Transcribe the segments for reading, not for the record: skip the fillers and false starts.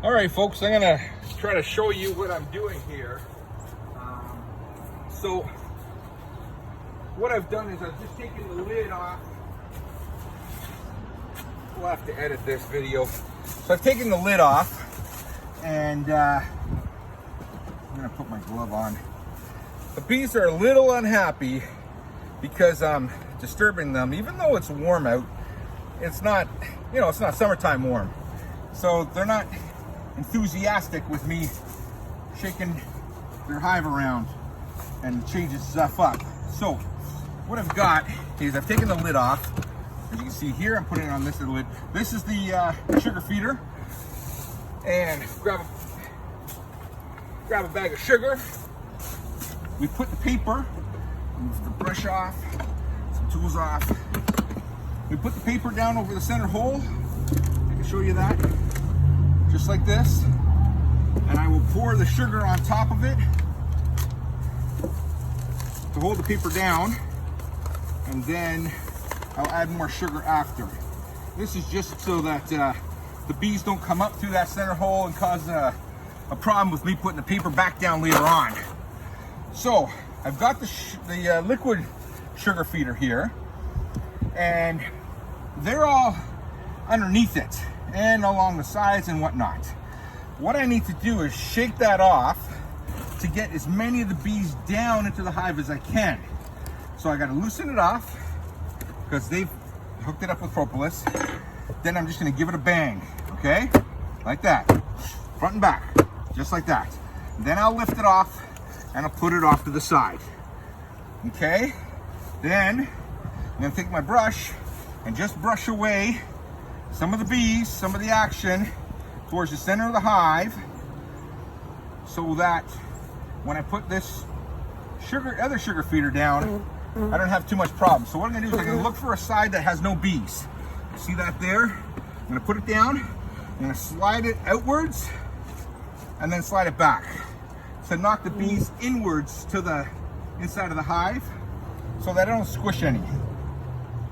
All right, folks, I'm gonna try to show you what I'm doing here. So what I've done is I've just taken the lid off. We'll have to edit this video. So I've taken the lid off, and I'm gonna put my glove on. The bees are a little unhappy because I'm disturbing them, even though it's warm out. It's not, it's not summertime warm. So they're not enthusiastic with me shaking their hive around and changing stuff up. So what I've got is I've taken the lid off. As you can see here, I'm putting it on this lid. This is the sugar feeder. And grab a bag of sugar. We put the paper, move the brush off, some tools off. We put the paper down over the center hole. I can show you that. Just like this. And I will pour the sugar on top of it to hold the paper down. And then I'll add more sugar after. This is just so that the bees don't come up through that center hole and cause a problem with me putting the paper back down later on. So I've got the liquid sugar feeder here, and they're all underneath it and along the sides and whatnot. What I need to do is shake that off to get as many of the bees down into the hive as I can. So I got to loosen it off because they've hooked it up with propolis. Then I'm just going to give it a bang, okay? Like that, front and back, just like that. Then I'll lift it off and I'll put it off to the side, okay? Then I'm going to take my brush and just brush away some of the bees, some of the action towards the center of the hive, so that when I put this other sugar feeder down, I don't have too much problem. So what I'm gonna do is I'm gonna look for a side that has no bees. See that there? I'm gonna put it down, I'm gonna slide it outwards, and then slide it back to knock the bees inwards to the inside of the hive so that I don't squish any.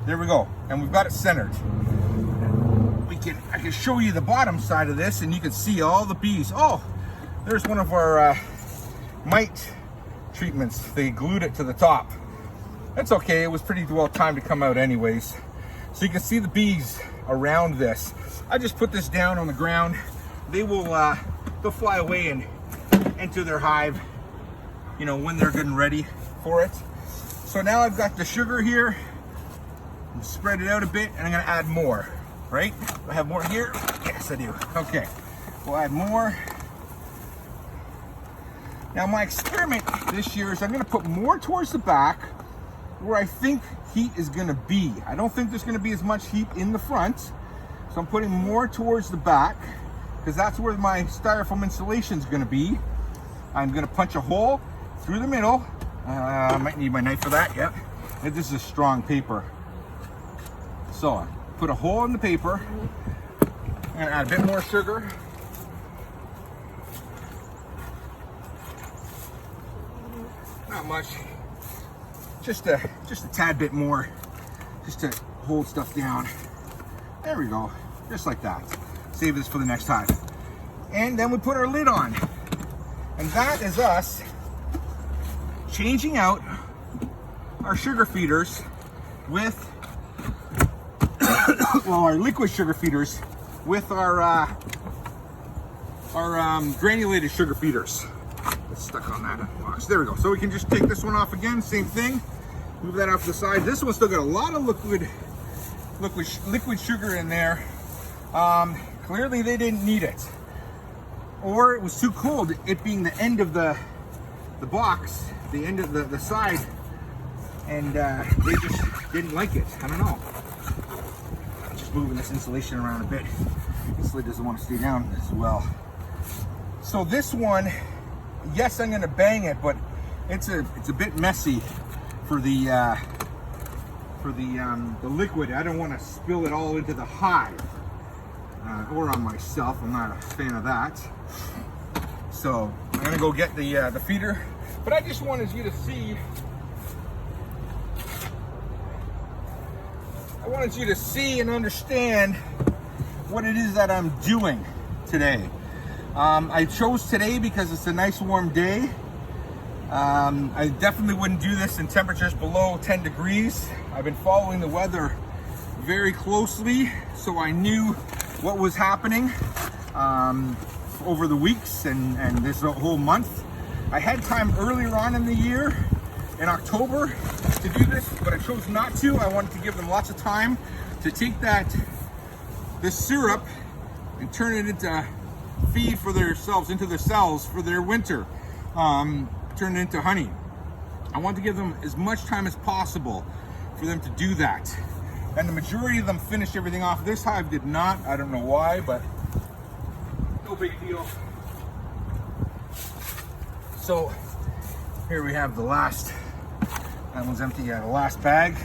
There we go, and we've got it centered. I can show you the bottom side of this, and you can see all the bees. Oh, there's one of our mite treatments. They glued it to the top. That's okay, it was pretty well timed to come out anyways. So you can see the bees around this. I just put this down on the ground. They'll fly away and enter their hive, when they're good and ready for it. So now I've got the sugar here. Spread it out a bit, and I'm gonna add more, right? Do I have more here? Yes, I do. Okay, we'll add more. Now my experiment this year is I'm gonna put more towards the back where I think heat is gonna be. I don't think there's gonna be as much heat in the front, so I'm putting more towards the back because that's where my styrofoam insulation is gonna be. I'm gonna punch a hole through the middle. I might need my knife for that, yep. And this is strong paper. So I put a hole in the paper. I'm gonna add a bit more sugar. Not much. Just a tad bit more, just to hold stuff down. There we go, just like that. Save this for the next hive. And then we put our lid on. And that is us changing out our sugar feeders with our liquid sugar feeders with our granulated sugar feeders. It's stuck on that box. There we go. So we can just take this one off again, same thing. Move that off to the side. This one's still got a lot of liquid sugar in there. Clearly they didn't need it, or it was too cold. It being the end of the box, the end of the side, and they just didn't like it. I don't know. Just moving this insulation around a bit. This lid doesn't want to stay down as well. So this one, yes, I'm gonna bang it, but it's a bit messy for the liquid. I don't want to spill it all into the hive or on myself. I'm not a fan of that. So I'm gonna go get the feeder. But I just wanted you to see. I wanted you to see and understand what it is that I'm doing today. I chose today because it's a nice warm day. I definitely wouldn't do this in temperatures below 10 degrees. I've been following the weather very closely, so I knew what was happening over the weeks and this whole month. I had time earlier on in the year, in October, to do this, but I chose not to. I wanted to give them lots of time to take this syrup and turn it into feed for themselves, into their cells for their winter. Turn it into honey. I want to give them as much time as possible for them to do that. And the majority of them finished everything off. This hive did not. I don't know why, but no big deal. So here we have the last. That one's empty. Yeah, the last bag.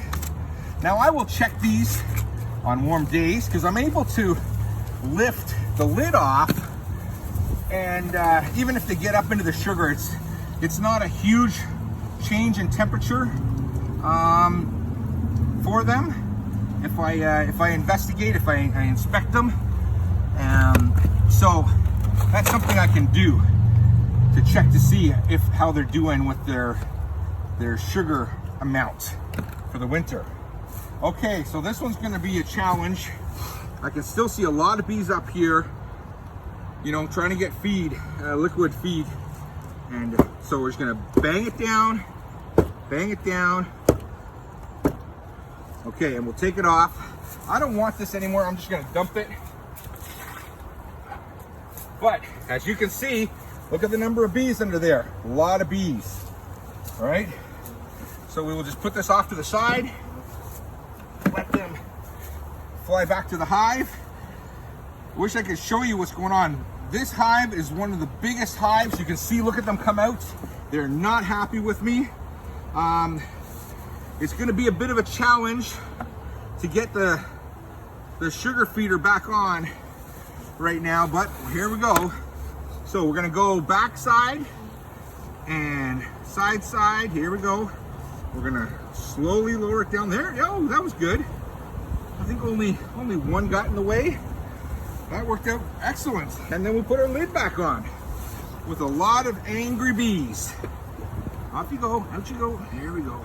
Now I will check these on warm days because I'm able to lift the lid off, and even if they get up into the sugar, it's not a huge change in temperature for them. If I investigate, if I inspect them, so that's something I can do to check to see how they're doing with their sugar amount for the winter. Okay, so this one's going to be a challenge. I can still see a lot of bees up here, you know, trying to get feed, liquid feed. And so we're just going to bang it down. Okay, and we'll take it off. I don't want this anymore. I'm just going to dump it. But as you can see, look at the number of bees under there. A lot of bees. All right. So we will just put this off to the side. Let them fly back to the hive. Wish I could show you what's going on. This hive is one of the biggest hives. You can see, look at them come out. They're not happy with me. It's going to be a bit of a challenge to get the sugar feeder back on right now, but here we go. So we're going to go back side and side. Here we go. We're going to slowly lower it down there. Oh, that was good. I think only one got in the way. That worked out excellent. And then we put our lid back on with a lot of angry bees. Off you go, out you go. Here we go.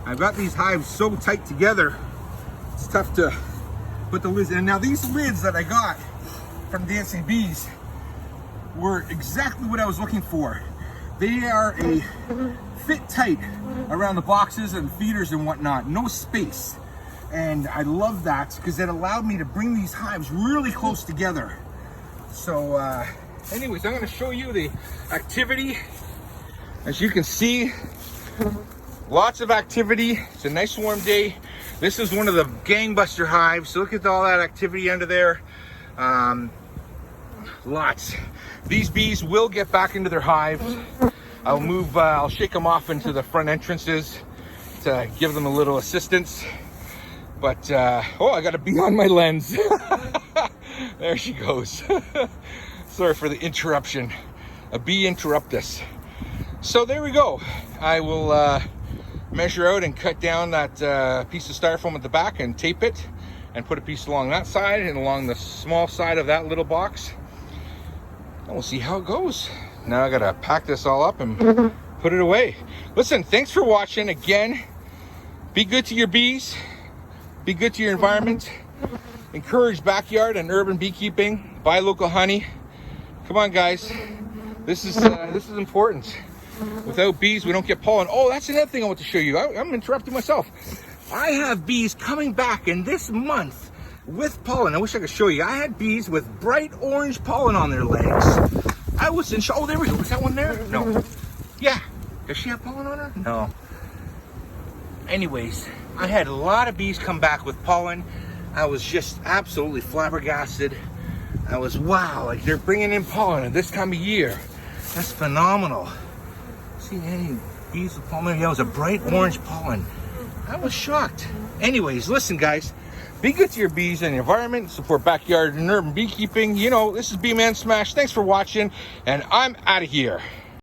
I've got these hives so tight together, it's tough to put the lids in. Now these lids that I got from Dancing Bees were exactly what I was looking for. They are a fit tight around the boxes and feeders and whatnot, no space. And I love that because it allowed me to bring these hives really close together. So anyways, I'm going to show you the activity. As you can see, lots of activity. It's a nice warm day. This is one of the gangbuster hives. So look at all that activity under there. Lots. These bees will get back into their hives. I'll shake them off into the front entrances to give them a little assistance. But, oh, I got a bee on my lens. There she goes. Sorry for the interruption. A bee interruptus. So there we go. I will measure out and cut down that piece of styrofoam at the back and tape it and put a piece along that side and along the small side of that little box. And we'll see how it goes. Now I gotta pack this all up and put it away. Listen, thanks for watching. Again, be good to your bees. Be good to your environment. Encourage backyard and urban beekeeping. Buy local honey. Come on, guys. This is important. Without bees, we don't get pollen. Oh, that's another thing I want to show you. I'm interrupting myself. I have bees coming back in this month with pollen. I wish I could show you. I had bees with bright orange pollen on their legs. I was in shock. Oh, there we go. Was that one there? No. Yeah. Does she have pollen on her? No. Anyways, I had a lot of bees come back with pollen. I was just absolutely flabbergasted. I was, wow, like they're bringing in pollen at this time of year. That's phenomenal. See any bees with pollen? Yeah, it was a bright orange pollen. I was shocked. Anyways, listen, guys. Be good to your bees and your environment. Support backyard and urban beekeeping. You know, this is Bee Man Smash. Thanks for watching, and I'm out of here.